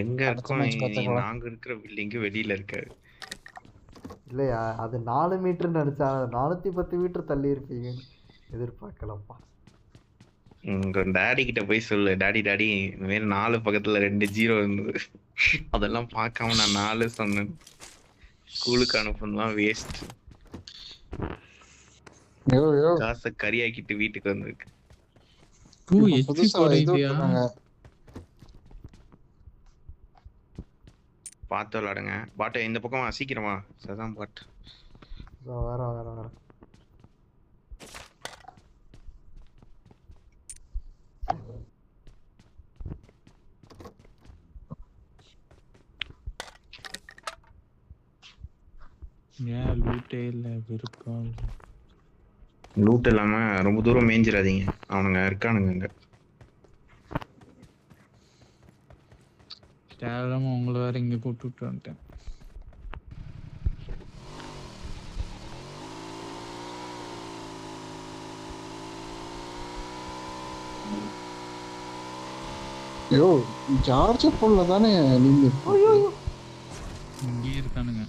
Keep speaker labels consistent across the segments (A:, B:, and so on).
A: எங்க
B: அடுத்த
A: இருக்கோம்?
B: மேட்ச் பார்த்துக்கலாம்.
A: நாங்க இருக்கிற பில்டிங்கு வெளியில இருக்காரு.
C: இல்லையா அது 4 மீட்டர்னு நினச்சா 410 மீட்டர் தள்ளி இருப்பீங்கன்னு எதிர்பார்க்கலப்பா.
A: உங்க டாடி கிட்ட போய் சொல்லு, டாடி டாடி இந்த மாதிரி 4 பக்கத்துல 2 ஜீரோ இருந்தது. அதெல்லாம் பார்க்காம நான் 4 சொன்னேன். ஸ்கூலுக்கு அனுப்புனதுலாம் வேஸ்ட்.
B: யோ யோ
A: காசை கறியாக்கிட்டு வீட்டுக்கு வந்திருக்கு.
B: இப்ப புதுசா இது விட்டுருக்காங்க.
A: பார்த்து விளாடுங்க. பாட்டை இந்த பக்கம் சீக்கிரமா சதான் பாட்டு.
C: வர
D: ஏன் லூட்டே இல்லை விருப்பம்.
A: லூட் இல்லாம ரொம்ப தூரம் மேய்ஞ்சிடாதீங்க, அவனுங்க இருக்கானுங்க இங்க.
D: தேவையில்லாம உங்களை வேற இங்க கூப்பிட்டு வந்துட்டேன்.
B: யோ ஜார்ஜ் போல தானே நீங்க
D: இங்கே இருக்கானுங்க.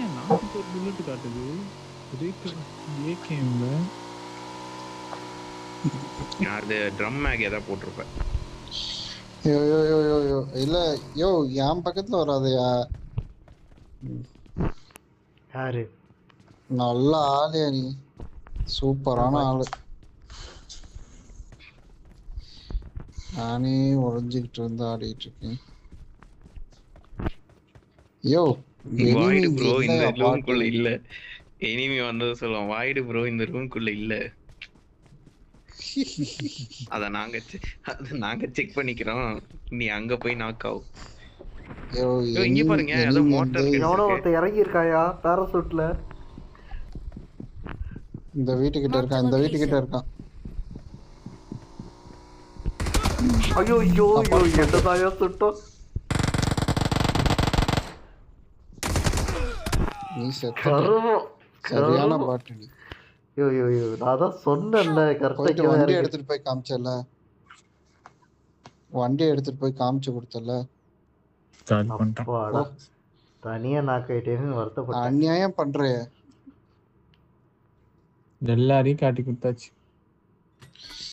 D: ஏன் 41 புல்லட் காட்டுது ஏகேம்ல?
A: அது ட்ரம் மேக் ஏதாவது போட்டிருப்பேன்.
B: யோ யோ யோ யோ யோ இல்ல யோ என் பக்கத்துல வராதயா.
C: யாரு
B: நல்ல ஆளு நீ, சூப்பரான ஆளு. நானே ஒளிஞ்சுக்கிட்டு இருந்து ஆடிட்டு இருக்கேன். யோ
A: வாய்டு ப்ரோ இந்த ரூம்குள்ள இல்ல. எனிமி வந்தது சொல்லுவோம், வாய்டு ப்ரோ இந்த ரூம்குள்ள இல்ல. அத நாங்க செக் பண்ணிக்கிறோம், நீ அங்க போய் நாக் ஆகும். இங்க பாருங்க ஏதோ மோட்டார்
C: எவனோ ஒருத்தன் இறங்கி இருக்காயா பேராசூட்ல.
B: இந்த வீட்டுக்கிட்ட இருக்கான், இந்த வீட்டுக்கிட்ட இருக்கான்.
C: ஐயோ ஐயோ ஐயோ என்னதாயா சுட்டோம்.
B: நீ சரியான பாட்டு நீ.
C: யோ யோ யோ நான் தான் சொன்னேன்ல கரெக்டா.
B: வண்டி எடுத்துட்டு போய் காமிச்சல, வண்டி எடுத்துட்டு போய் காமிச்சு கொடுத்தல.
C: தனியா நாக்காயிட்டேன்னு வருத்தப்பட்டேன்.
B: அநியாயம் பண்ற.
D: எல்லாரையும் காட்டி கொடுத்தாச்சு.